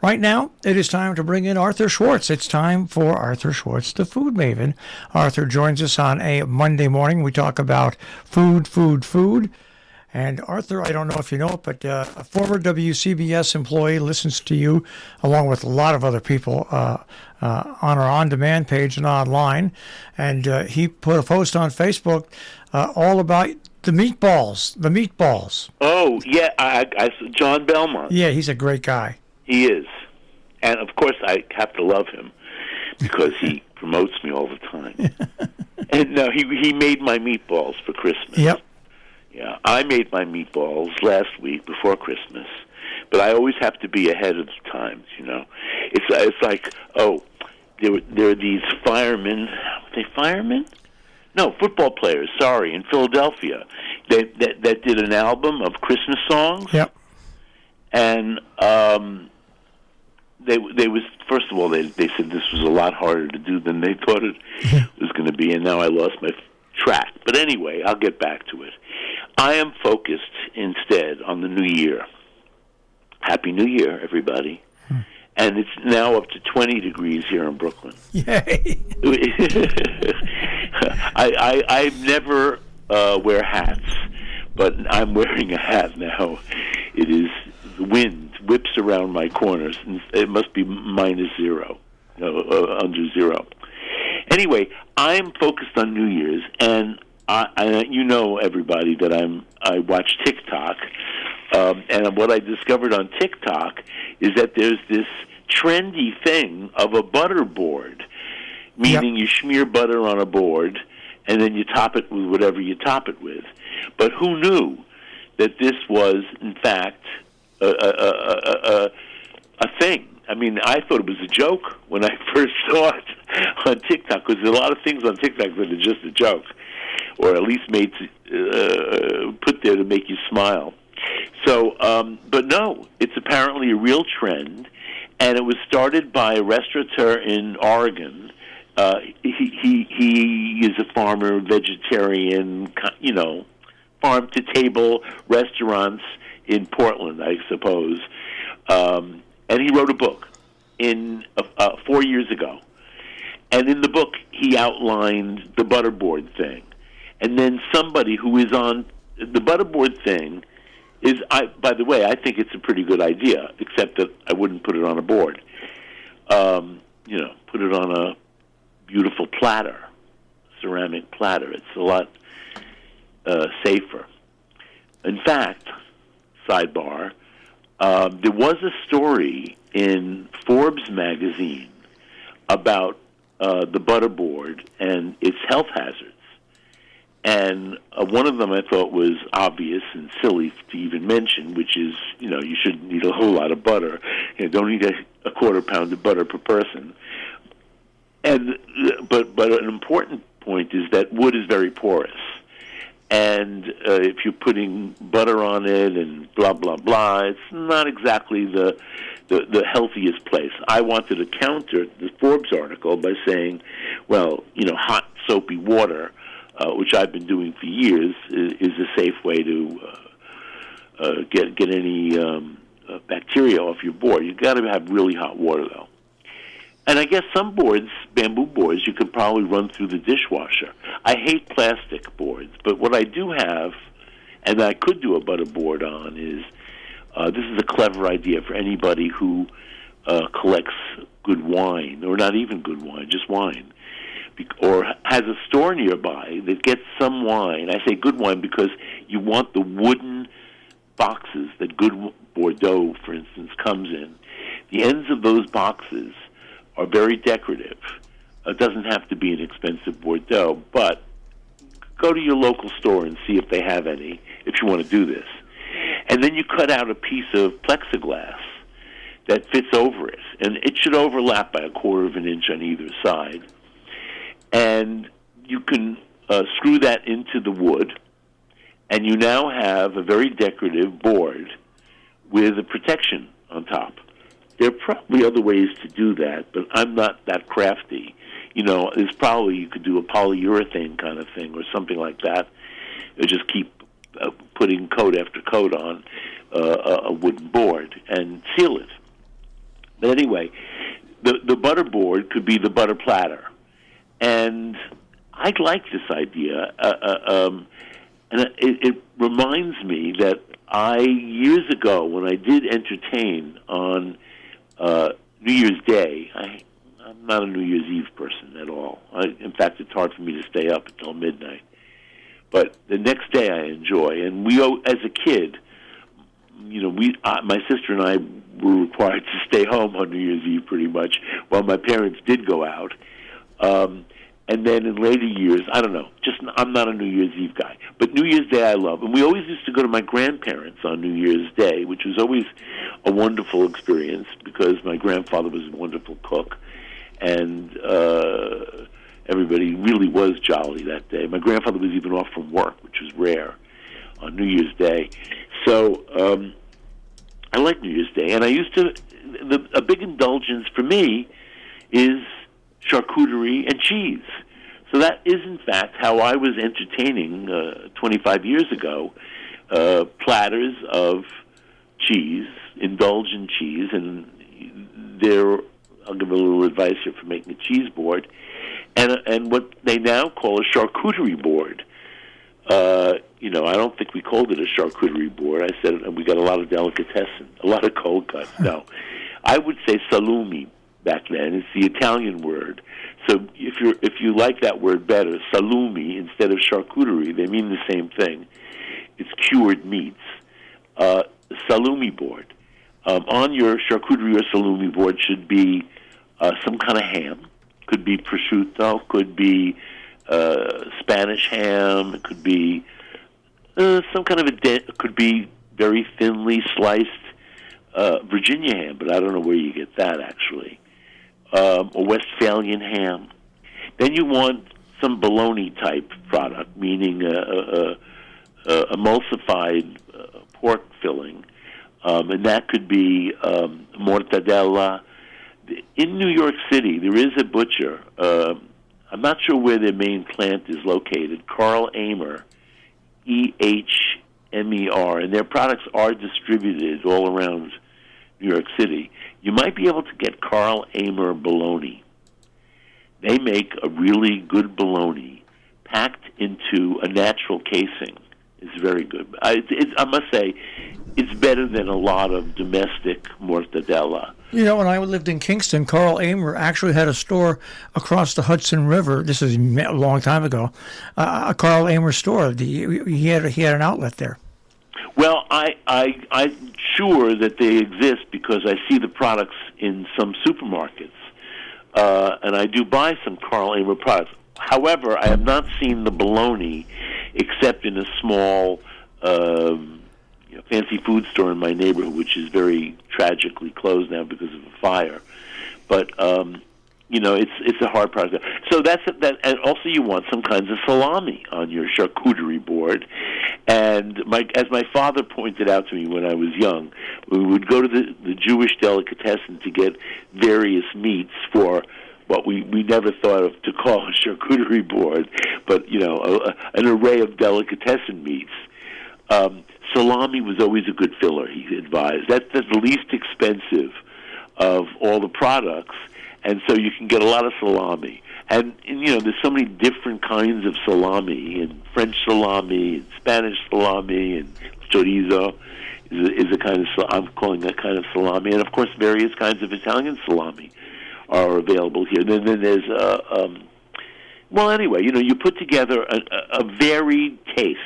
Right now, it is time to bring in Arthur Schwartz. It's time for Arthur Schwartz, the Food Maven. Arthur joins us on a Monday morning. We talk about food, food, food. And Arthur, I don't know if you know it, but a former WCBS employee listens to you along with a lot of other people on our on-demand page and online. And he put a post on Facebook all about the meatballs. The meatballs. Oh, yeah, I John Belmont. Yeah, he's a great guy. He is. And, of course, I have to love him because he promotes me all the time. And no, he made my meatballs for Christmas. Yep. Yeah, I made my meatballs last week before Christmas, but I always have to be ahead of the times, you know. It's like, there are these firemen. Are they firemen? No, football players, sorry, in Philadelphia. That did an album of Christmas songs. Yep. And they was, first of all, they said this was a lot harder to do than they thought it was going to be, and now I lost my track. But anyway, I'll get back to it. I am focused instead on the new year. Happy New Year, everybody. And it's now up to 20 degrees here in Brooklyn. Yay! I never wear hats, but I'm wearing a hat now. It is, the wind whips around my corners, and it must be -0, under zero. Anyway, I'm focused on New Year's, and you know, everybody, that I watch TikTok, and what I discovered on TikTok is that there's this trendy thing of a butter board, meaning you smear butter on a board, and then you top it with whatever you top it with. But who knew that this was, in fact, a thing? I mean, I thought it was a joke when I first saw it on TikTok, because there's a lot of things on TikTok that are just a joke, or at least made to, put there to make you smile. So, but no, it's apparently a real trend, and it was started by a restaurateur in Oregon. He is a farmer, vegetarian, you know, farm-to-table restaurants in Portland, I suppose. And he wrote a book 4 years ago. And in the book, he outlined the butterboard thing. And then somebody who is on the butterboard thing is, by the way, I think it's a pretty good idea, except that I wouldn't put it on a board. You know, put it on a beautiful platter, ceramic platter. It's a lot safer. In fact, sidebar, there was a story in Forbes magazine about the butterboard and its health hazards. And one of them I thought was obvious and silly to even mention, which is, you know, you shouldn't eat a whole lot of butter. You don't eat a quarter pound of butter per person. And but an important point is that wood is very porous. And if you're putting butter on it and blah, blah, blah, it's not exactly the healthiest place. I wanted to counter the Forbes article by saying, well, you know, hot, soapy water, which I've been doing for years, is a safe way to get any bacteria off your board. You've got to have really hot water, though. And I guess some boards, bamboo boards, you could probably run through the dishwasher. I hate plastic boards, but what I do have, and I could do a butter board on, is this is a clever idea for anybody who collects good wine, or not even good wine, just wine, or has a store nearby that gets some wine. I say good wine because you want the wooden boxes that good Bordeaux, for instance, comes in. The ends of those boxes are very decorative. It doesn't have to be an expensive Bordeaux, but go to your local store and see if they have any, if you want to do this. And then you cut out a piece of plexiglass that fits over it, and it should overlap by 1/4 of an inch on either side. And you can screw that into the wood, and you now have a very decorative board with a protection on top. There are probably other ways to do that, but I'm not that crafty. You know, there's probably, you could do a polyurethane kind of thing or something like that. You just keep putting coat after coat on a wooden board and seal it. But anyway, the butter board could be the butter platter. And I like this idea. And it reminds me that years ago, when I did entertain on New Year's Day, I'm not a New Year's Eve person at all. In fact, it's hard for me to stay up until midnight. But the next day I enjoy. And as a kid, my sister and I were required to stay home on New Year's Eve pretty much, while my parents did go out. And then in later years, I don't know, I'm not a New Year's Eve guy. But New Year's Day I love. And we always used to go to my grandparents on New Year's Day, which was always a wonderful experience because my grandfather was a wonderful cook. And everybody really was jolly that day. My grandfather was even off from work, which was rare on New Year's Day. So I like New Year's Day. And a big indulgence for me is charcuterie and cheese. So that is, in fact, how I was entertaining 25 years ago, platters of cheese, indulgent cheese, and I'll give a little advice here for making a cheese board, and what they now call a charcuterie board. I don't think we called it a charcuterie board. I said we got a lot of delicatessen, a lot of cold cuts. No, I would say salumi back then. It's the Italian word. So if you like that word better, salumi instead of charcuterie, they mean the same thing. It's cured meats. Salumi board. On your charcuterie or salumi board should be some kind of ham. Could be prosciutto, could be Spanish ham, it could be some kind of could be very thinly sliced Virginia ham, but I don't know where you get that actually. Or Westphalian ham. Then you want some bologna type product, meaning emulsified pork filling, and that could be mortadella. In New York City, there is a butcher. I'm not sure where their main plant is located. Carl Ehmer, Ehmer, and their products are distributed all around New York City. You might be able to get Carl Ehmer bologna. They make a really good bologna packed into a natural casing. It's very good. I must say, it's better than a lot of domestic mortadella. When I lived in Kingston, Carl Ehmer actually had a store across the Hudson River. This is a long time ago. A Carl Ehmer store. He had an outlet there. Well, I'm sure that they exist because I see the products in some supermarkets, and I do buy some Carl Ehmer products. However, I have not seen the bologna except in a small fancy food store in my neighborhood, which is very tragically closed now because of a fire. But it's a hard product. So that, and also you want some kinds of salami on your charcuterie board. And as my father pointed out to me when I was young, we would go to the Jewish delicatessen to get various meats for what we never thought of to call a charcuterie board, but an array of delicatessen meats. Salami was always a good filler, he advised. That's the least expensive of all the products, and so you can get a lot of salami. And there's so many different kinds of salami, and French salami, and Spanish salami, and chorizo is a kind of, I'm calling that kind of salami, and of course various kinds of Italian salami are available here. And then there's, you put together a varied tastes.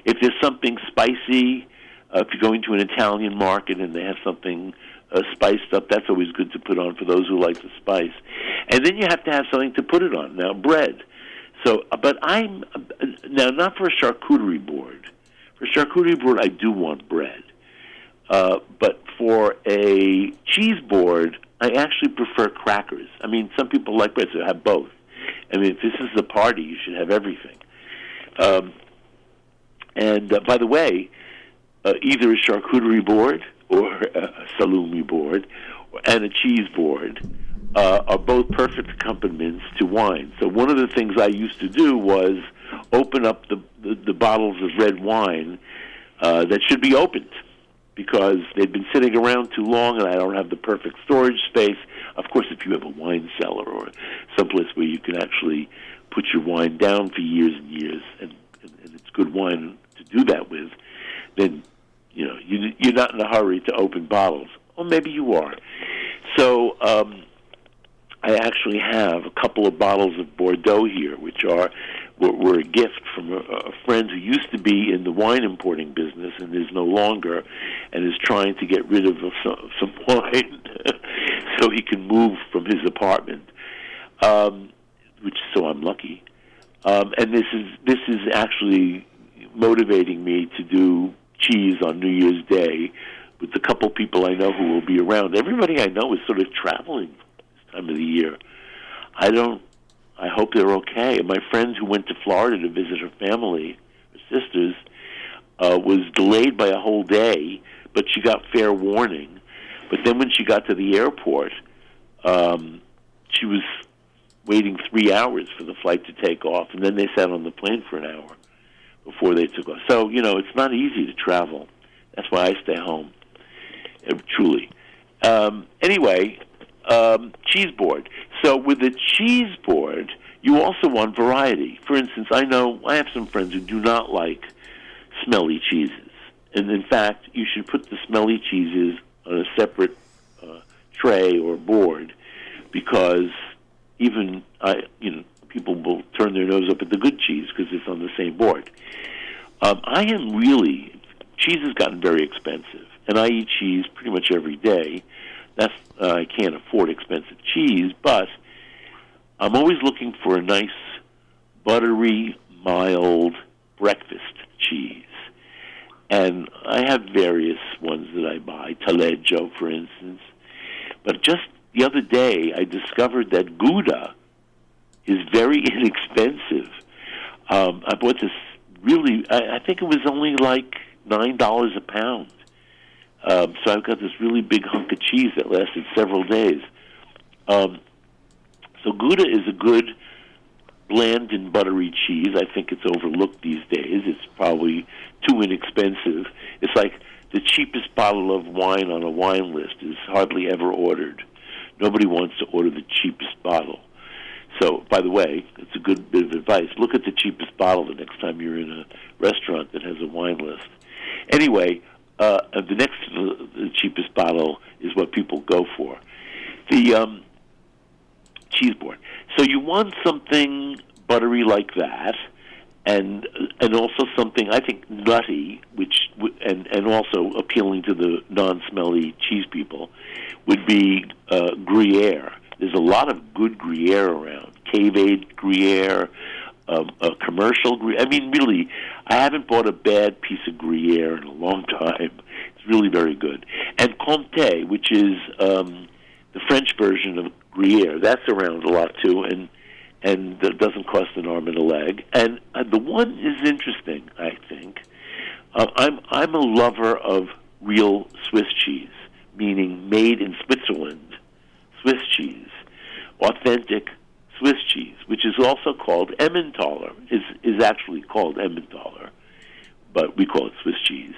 If there's something spicy, if you're going to an Italian market and they have something spiced up, that's always good to put on for those who like the spice. And then you have to have something to put it on. Now, bread. So, but now not for a charcuterie board. For a charcuterie board, I do want bread. But for a cheese board, I actually prefer crackers. I mean, some people like bread, so have both. I mean, if this is a party, you should have everything. And by the way, either a charcuterie board or a salumi board and a cheese board are both perfect accompaniments to wine. So one of the things I used to do was open up the bottles of red wine that should be opened. because they've been sitting around too long and I don't have the perfect storage space. Of course, if you have a wine cellar or someplace where you can actually put your wine down for years and years, and it's good wine to do that with, then you're not in a hurry to open bottles. Or maybe you are. So I actually have a couple of bottles of Bordeaux here, which were a gift from a friend who used to be in the wine importing business and is no longer, and is trying to get rid of some wine so he can move from his apartment. So I'm lucky. And this is actually motivating me to do cheese on New Year's Day with the couple people I know who will be around. Everybody I know is sort of traveling this time of the year. I hope they're okay. My friend who went to Florida to visit her family, her sisters, was delayed by a whole day, but she got fair warning. But then when she got to the airport, she was waiting 3 hours for the flight to take off, and then they sat on the plane for an hour before they took off. So, it's not easy to travel. That's why I stay home, truly. Anyway, cheese board. So with the cheese board, you also want variety. For instance, I have some friends who do not like smelly cheeses. And in fact, you should put the smelly cheeses on a separate tray or board, because even people will turn their nose up at the good cheese because it's on the same board. Cheese has gotten very expensive, and I eat cheese pretty much every day. I can't afford expensive cheese, but I'm always looking for a nice, buttery, mild breakfast cheese. And I have various ones that I buy, Taleggio, for instance. But just the other day, I discovered that Gouda is very inexpensive. I bought this I think it was only like $9 a pound. So I've got this really big hunk of cheese that lasted several days. So Gouda is a good bland and buttery cheese. I think it's overlooked these days. It's probably too inexpensive. It's like the cheapest bottle of wine on a wine list is hardly ever ordered. Nobody wants to order the cheapest bottle. So, by the way, it's a good bit of advice. Look at the cheapest bottle the next time you're in a restaurant that has a wine list. Anyway, the cheapest bottle is what people go for. The cheese board. So you want something buttery like that, and also something, I think, nutty, and also appealing to the non-smelly cheese people, would be Gruyere. There's a lot of good Gruyere around. Cave-aged Gruyere, commercial Gruyere. I mean, really, I haven't bought a bad piece of Gruyere in a long time. It's really very good. And Comté, which is the French version of Gruyere, that's around a lot too, and that doesn't cost an arm and a leg. And the one is interesting, I think. I'm a lover of real Swiss cheese, meaning made in Switzerland Swiss cheese, authentic Swiss cheese, which is also called Emmentaler, is actually called Emmentaler, but we call it Swiss cheese.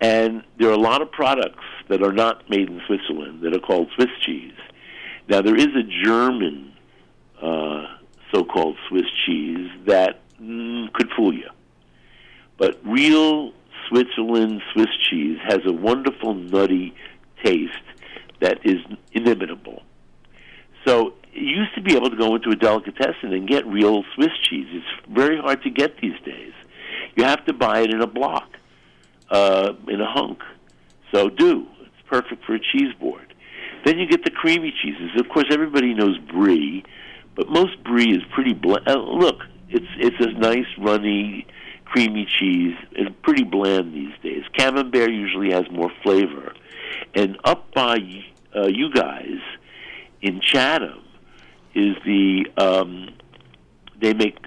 And there are a lot of products that are not made in Switzerland that are called Swiss cheese. Now, there is a German so-called Swiss cheese that could fool you. But real Switzerland Swiss cheese has a wonderful nutty taste that is inimitable. So you used to be able to go into a delicatessen and get real Swiss cheese. It's very hard to get these days. You have to buy it in a block, in a hunk. So it's perfect for a cheese board. Then you get the creamy cheeses. Of course, everybody knows brie, but most brie is pretty bland. Look, it's a nice, runny, creamy cheese. It's pretty bland these days. Camembert usually has more flavor. And up by you guys in Chatham is they make,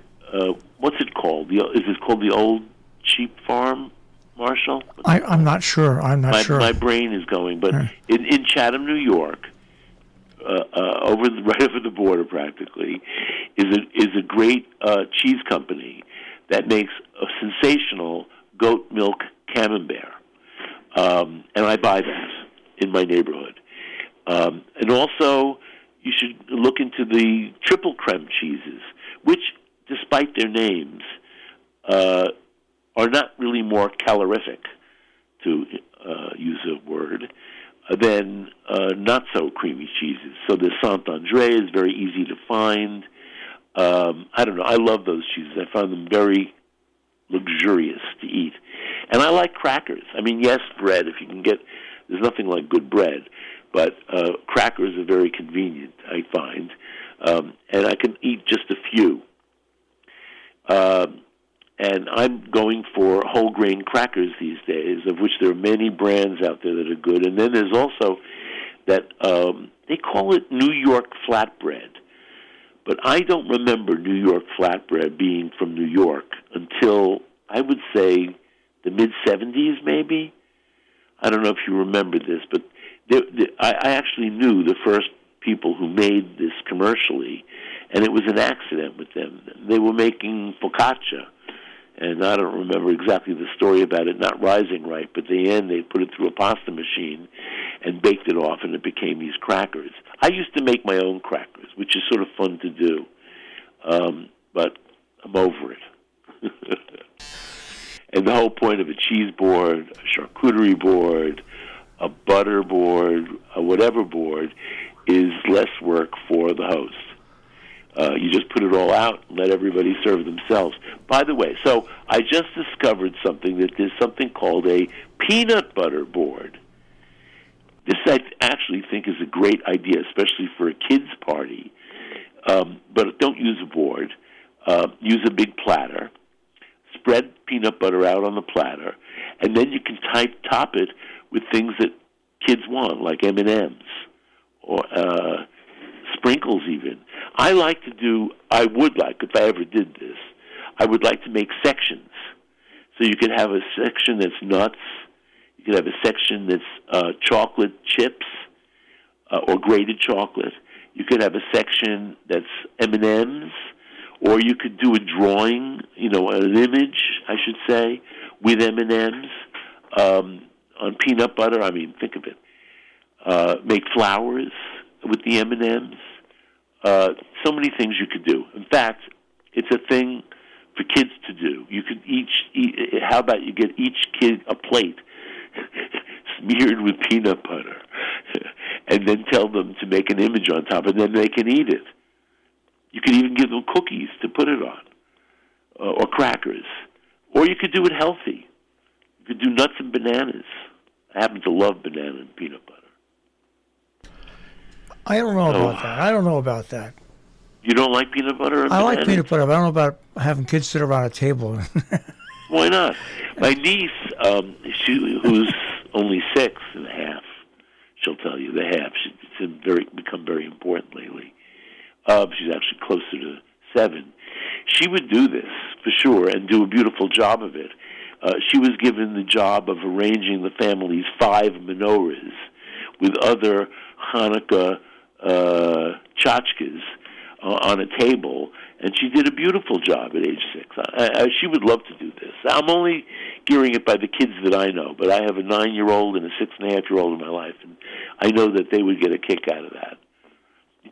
what's it called? Is it called the Old Sheep Farm, Marshall? I'm not sure. Sure. My brain is going. But in Chatham, New York, right over the border practically, is a great cheese company that makes a sensational goat milk camembert. And I buy that in my neighborhood. And also, you should look into the triple creme cheeses, which, despite their names, are not really more calorific, to use a word, than not so creamy cheeses. So the Saint-Andre is very easy to find. I don't know. I love those cheeses. I find them very luxurious to eat. And I like crackers. I mean, yes, bread, if you can get, there's nothing like good bread, but crackers are very convenient, I find. And I can eat just a few. And I'm going for whole grain crackers these days, of which there are many brands out there that are good. And then there's also that they call it New York flatbread. But I don't remember New York flatbread being from New York until, I would say, the mid-'70s maybe. I don't know if you remember this, but I actually knew the first people who made this commercially, and it was an accident with them. They were making focaccia, and I don't remember exactly the story about it not rising right, but at the end they put it through a pasta machine and baked it off, and it became these crackers. I used to make my own crackers, which is sort of fun to do, but I'm over it. And the whole point of a cheese board, a charcuterie board, a butter board, a whatever board, is less work for the host. You just put it all out and let everybody serve themselves. By the way, so I just discovered something, that there's something called a peanut butter board. This I actually think is a great idea, especially for a kid's party. But don't use a board. Use a big platter. Spread peanut butter out on the platter, and then you can top it with things that kids want, like M&Ms or sprinkles even. I would like, if I ever did this, I would like to make sections. So you could have a section that's nuts, you could have a section that's chocolate chips or grated chocolate. You could have a section that's M&Ms, or you could do a drawing, an image, I should say, with M&Ms on peanut butter. I mean, think of it. Make flowers with the M&Ms. So many things you could do. In fact, it's a thing for kids to do. You could eat. How about you get each kid a plate smeared with peanut butter, and then tell them to make an image on top, and then they can eat it. You could even give them cookies to put it on, or crackers. Or you could do it healthy. You could do nuts and bananas. I happen to love banana and peanut butter. I don't know about that. You don't like peanut butter and bananas? I like peanut butter, but I don't know about having kids sit around a table. Why not? My niece, who's only 6 and a half, she'll tell you the half. It's become very important lately. She's actually closer to 7. She would do this, for sure, and do a beautiful job of it. She was given the job of arranging the family's 5 menorahs with other Hanukkah tchotchkes on a table, and she did a beautiful job at age 6. She would love to do this. I'm only gearing it by the kids that I know, but I have a 9-year-old and a 6-and-a-half-year-old in my life, and I know that they would get a kick out of that.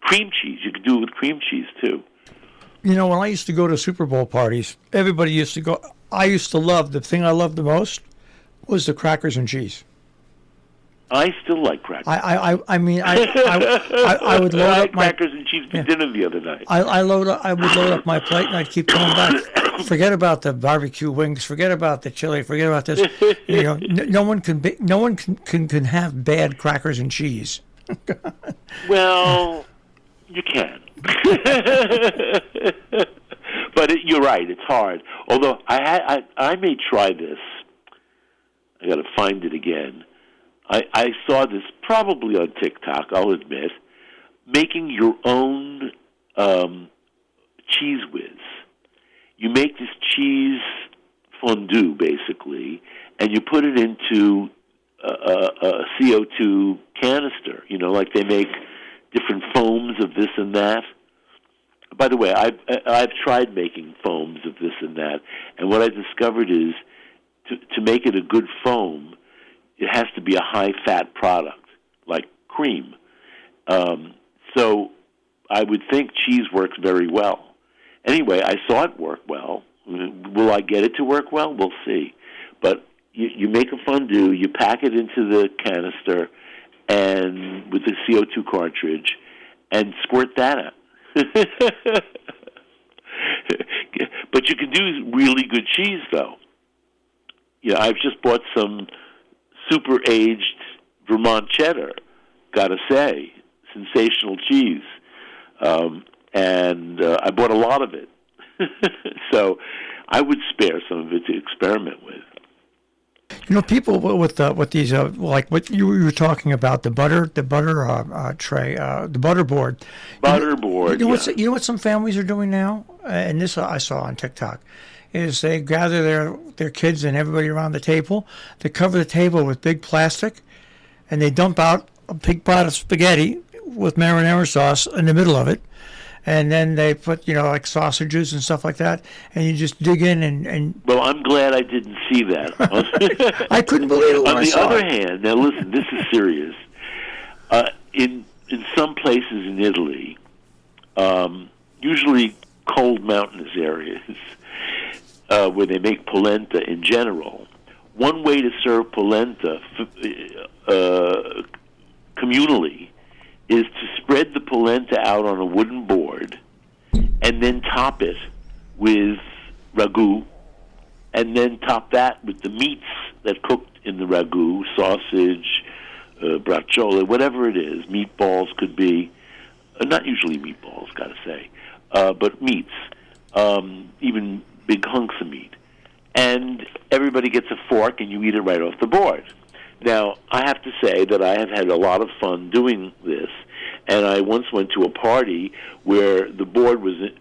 Cream cheese. You could do it with cream cheese, too. When I used to go to Super Bowl parties, everybody used to go. The thing I loved the most was the crackers and cheese. I still like crackers. I would load up my crackers and cheese for dinner the other night. I would load up my plate and I'd keep coming back. Forget about the barbecue wings. Forget about the chili. Forget about this. No one can have bad crackers and cheese. Well, you can. But you're right. It's hard. Although I may try this. I got to find it again. I saw this probably on TikTok, I'll admit, making your own cheese whiz. You make this cheese fondue, basically, and you put it into a CO2 canister, like they make different foams of this and that. By the way, I've tried making foams of this and that, and what I discovered is to make it a good foam, it has to be a high-fat product, like cream. So I would think cheese works very well. Anyway, I saw it work well. Will I get it to work well? We'll see. But you make a fondue, you pack it into the canister, and with the CO2 cartridge, and squirt that out. But you can do really good cheese, though. I've just bought some super aged Vermont cheddar. Gotta say, sensational cheese, and I bought a lot of it. So I would spare some of it to experiment with. People with these like what you were talking about, the butter tray, the butter board. Butter board. You know what some families are doing now, and this I saw on TikTok, is they gather their kids and everybody around the table. They cover the table with big plastic, and they dump out a big pot of spaghetti with marinara sauce in the middle of it. And then they put, like sausages and stuff like that, and you just dig in and Well, I'm glad I didn't see that. I couldn't believe it when On I the saw other it. hand, now listen, this is serious. In some places in Italy, usually cold mountainous areas, where they make polenta in general, one way to serve polenta communally is to spread the polenta out on a wooden board and then top it with ragu, and then top that with the meats that cooked in the ragu, sausage, bracciole, whatever it is. Meatballs could be, not usually meatballs, gotta say, but meats, even big hunks of meat. And everybody gets a fork and you eat it right off the board. Now, I have to say that I have had a lot of fun doing this, and I once went to a party where the board was, it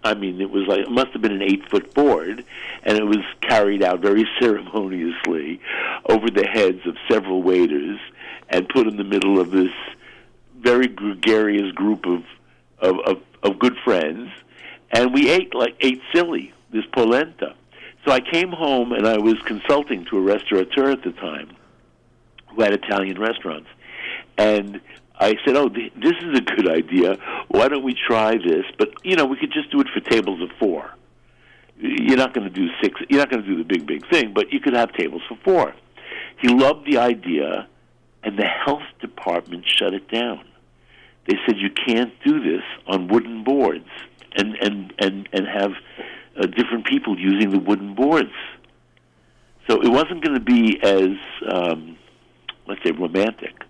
must have been an 8-foot board, and it was carried out very ceremoniously over the heads of several waiters and put in the middle of this very gregarious group of good friends, and we ate silly, this polenta. So I came home, and I was consulting to a restaurateur at the time, who had Italian restaurants. And I said, this is a good idea. Why don't we try this? But, we could just do it for tables of 4. You're not going to do 6. You're not going to do the big thing, but you could have tables for 4. He loved the idea, and the health department shut it down. They said, you can't do this on wooden boards and have different people using the wooden boards. So it wasn't going to be as let's say romantic,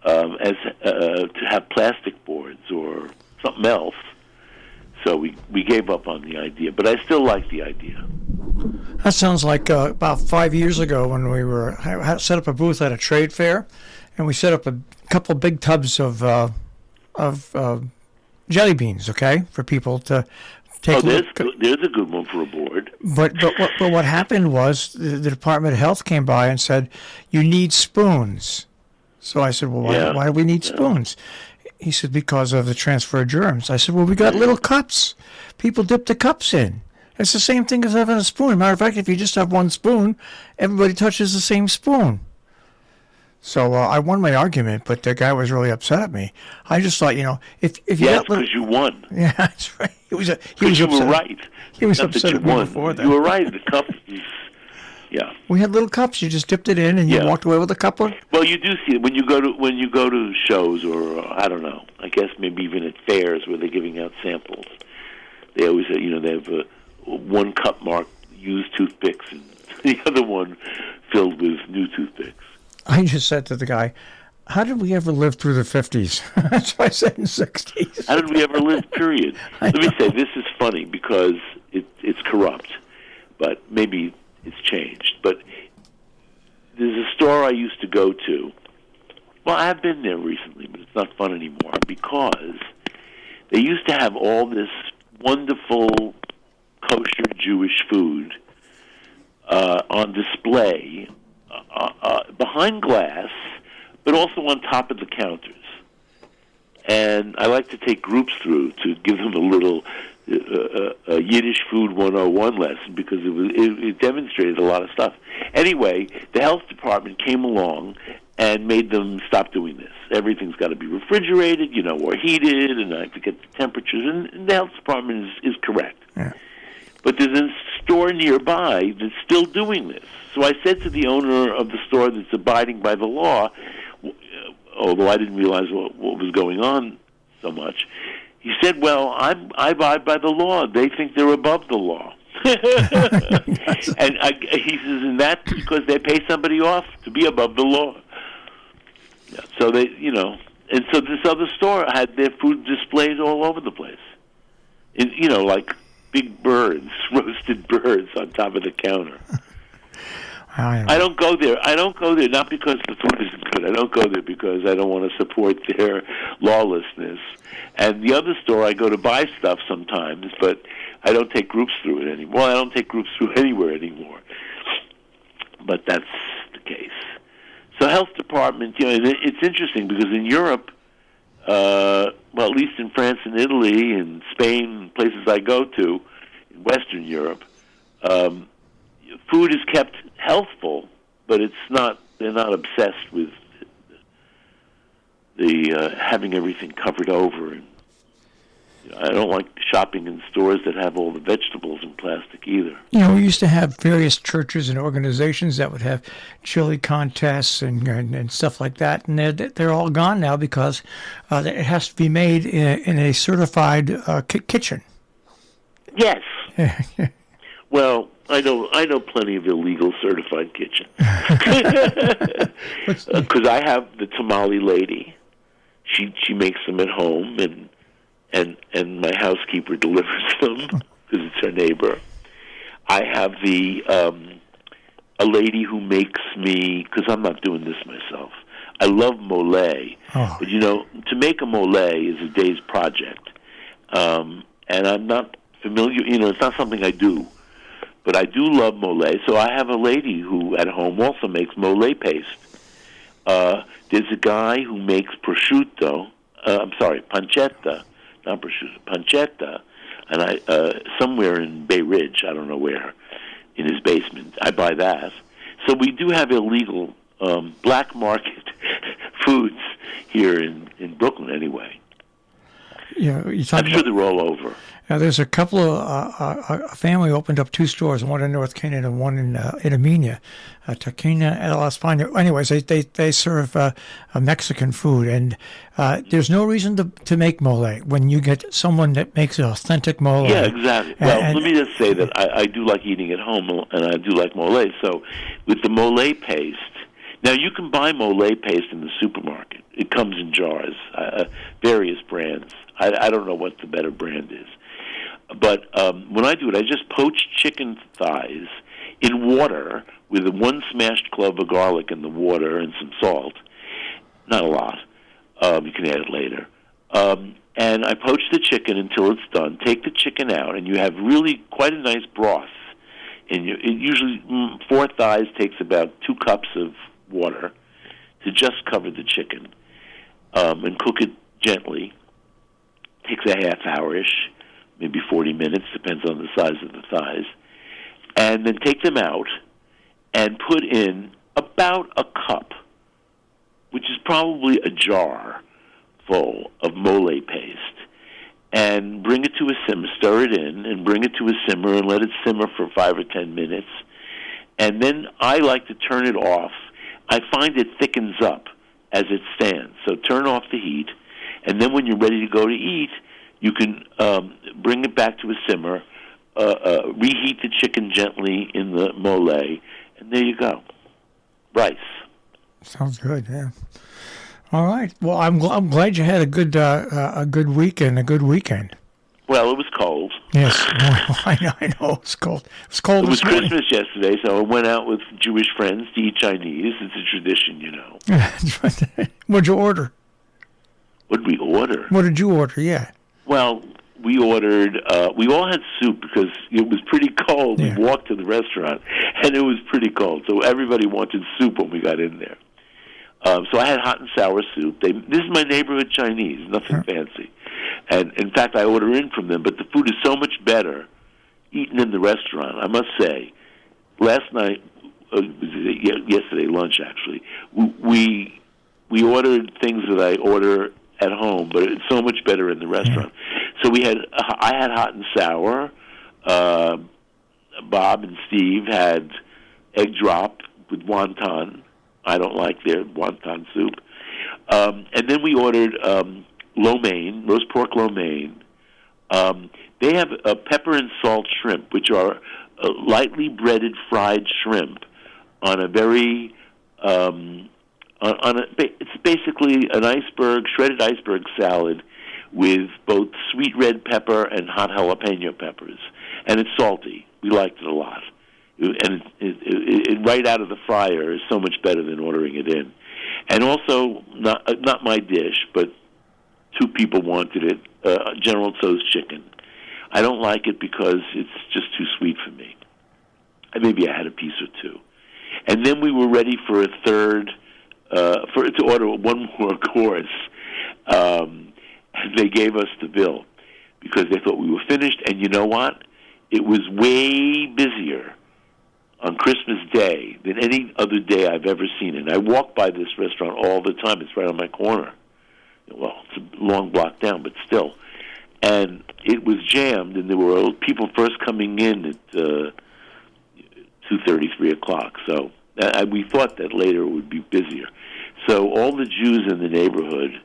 as to have plastic boards or something else. So we gave up on the idea, but I still like the idea. That sounds like about 5 years ago when we set up a booth at a trade fair, and we set up a couple of big tubs of jelly beans, okay, for people to take. There's a good one for a board. But what happened was the Department of Health came by and said, you need spoons. So I said, well, why do we need spoons? He said, because of the transfer of germs. I said, well, we got little cups. People dip the cups in. It's the same thing as having a spoon. Matter of fact, if you just have one spoon, everybody touches the same spoon. So I won my argument, but the guy was really upset at me. I just thought, if you got because you won. Yeah, that's right. He was you upset. were right. He was Not upset that at you me won. before that. You were right. The cup is, yeah. We had little cups. You just dipped it in, and you walked away with a cup of. Well, you do see it when you go to shows, or I don't know. I guess maybe even at fairs where they're giving out samples. They always, they have one cup marked used toothpicks, and the other one filled with new toothpicks. I just said to the guy, how did we ever live through the 50s? That's what I said in the 60s. How did we ever live, period? Let me say, this is funny because it's corrupt, but maybe it's changed. But there's a store I used to go to. Well, I've been there recently, but it's not fun anymore because they used to have all this wonderful kosher Jewish food on display behind glass, but also on top of the counters. And I like to take groups through to give them a little a Yiddish Food 101 lesson because it demonstrated a lot of stuff. Anyway, the health department came along and made them stop doing this. Everything's got to be refrigerated, or heated, and I forget the temperatures. And the health department is correct. Yeah. But there's a store nearby that's still doing this. So I said to the owner of the store that's abiding by the law, although I didn't realize what was going on so much, he said, well, I abide by the law. They think they're above the law. And he says, and that's because they pay somebody off to be above the law. Yeah, so they, and so this other store had their food displays all over the place. And, like big birds, roasted birds on top of the counter. I don't go there. Not because the food isn't good. I don't go there because I don't want to support their lawlessness. And the other store, I go to buy stuff sometimes, but I don't take groups through it anymore. Well, I don't take groups through anywhere anymore. But that's the case. So health department, it's interesting because in Europe, well, at least in France and Italy and Spain, places I go to, in Western Europe, food is kept healthful, but they're not obsessed with the having everything covered over. And I don't like shopping in stores that have all the vegetables in plastic either. We used to have various churches and organizations that would have chili contests and stuff like that, and they're all gone now because it has to be made in a certified kitchen. Yes. Well, I know plenty of illegal certified kitchens. Because I have the tamale lady. She makes them at home, and my housekeeper delivers them because it's her neighbor. I have a lady who makes me, because I'm not doing this myself. I love mole, but to make a mole is a day's project, and I'm not familiar. It's not something I do, but I do love mole. So I have a lady who at home also makes mole paste. There's a guy who makes prosciutto. Pancetta. Not prosciutto, pancetta, and I somewhere in Bay Ridge, I don't know where, in his basement. I buy that. So we do have illegal black market foods here in Brooklyn, anyway. I'm sure they're all over. Now, there's a couple of a family opened up two stores, one in North Canaan and one in Amenia, Taquina and La España. Anyways, they serve Mexican food, and there's no reason to make mole when you get someone that makes an authentic mole. Yeah, exactly. Well, let me just say that I do like eating at home, and I do like mole. So with the mole paste, now you can buy mole paste in the supermarket. It comes in jars, various brands. I don't know what the better brand is. But when I do it, I just poach chicken thighs in water with one smashed clove of garlic in the water and some salt. Not a lot. You can add it later. And I poach the chicken until it's done. Take the chicken out, and you have really quite a nice broth. And usually 4 thighs takes about 2 cups of water to just cover the chicken and cook it gently. Takes a half hour-ish, maybe 40 minutes, depends on the size of the thighs. And then take them out and put in about a cup, which is probably a jar full of mole paste, and bring it to a simmer, stir it in, and bring it to a simmer and let it simmer for 5 or 10 minutes. And then I like to turn it off. I find it thickens up as it stands. So turn off the heat, and then when you're ready to go to eat, you can bring it back to a simmer, reheat the chicken gently in the mole, and there you go. Rice. Sounds good, yeah. All right. Well, I'm glad you had a good week and a good weekend. Well, it was cold. Yes, well, I know it was cold. It was cold. It was this morning. Christmas yesterday, so I went out with Jewish friends to eat Chinese. It's a tradition, you know. What'd you order? What did we order? What did you order? Yeah. Well, we ordered. We all had soup because it was pretty cold. Yeah. We walked to the restaurant, and it was pretty cold, so everybody wanted soup when we got in there. So I had hot and sour soup. This is my neighborhood Chinese, nothing fancy. And in fact, I order in from them. But the food is so much better eaten in the restaurant. I must say, last night, yesterday lunch actually, we ordered things that I order at home, but it's so much better in the restaurant. So I had hot and sour. Bob and Steve had egg drop with wonton. I don't like their wonton soup. And then we ordered lo mein, roast pork lo mein. They have pepper and salt shrimp, which are lightly breaded fried shrimp on a very it's basically an shredded iceberg salad with both sweet red pepper and hot jalapeno peppers, and it's salty. We liked it a lot, and it right out of the fryer is so much better than ordering it in. And also, not my dish, but two people wanted it. General Tso's chicken. I don't like it because it's just too sweet for me. Maybe I had a piece or two, and then we were ready for a third. To order one more course, and they gave us the bill because they thought we were finished. And you know what? It was way busier on Christmas Day than any other day I've ever seen it. I walk by this restaurant all the time. It's right on my corner. Well, it's a long block down, but still. And it was jammed, and there were people first coming in at 2:30, 3 o'clock. So we thought that later it would be busier. So all the Jews in the neighborhood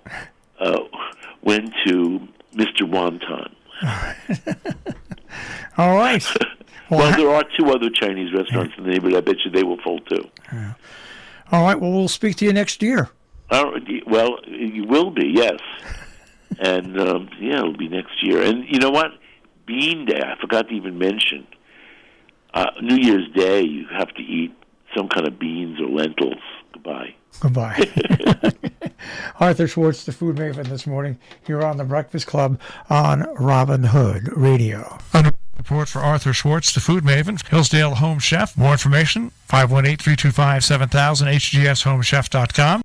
went to Mr. Wonton. All right. Well, there are two other Chinese restaurants in the neighborhood. I bet you they will full too. All right. Well, we'll speak to you next year. Well, you will be, yes. And, it'll be next year. And you know what? Bean Day, I forgot to even mention. New Year's Day, you have to eat some kind of beans or lentils. Goodbye. Arthur Schwartz, the Food Maven, this morning here on the Breakfast Club on Robin Hood Radio. Report for Arthur Schwartz, the Food Maven, Hillsdale Home Chef. More information, 518-325-7000, hgshomechef.com.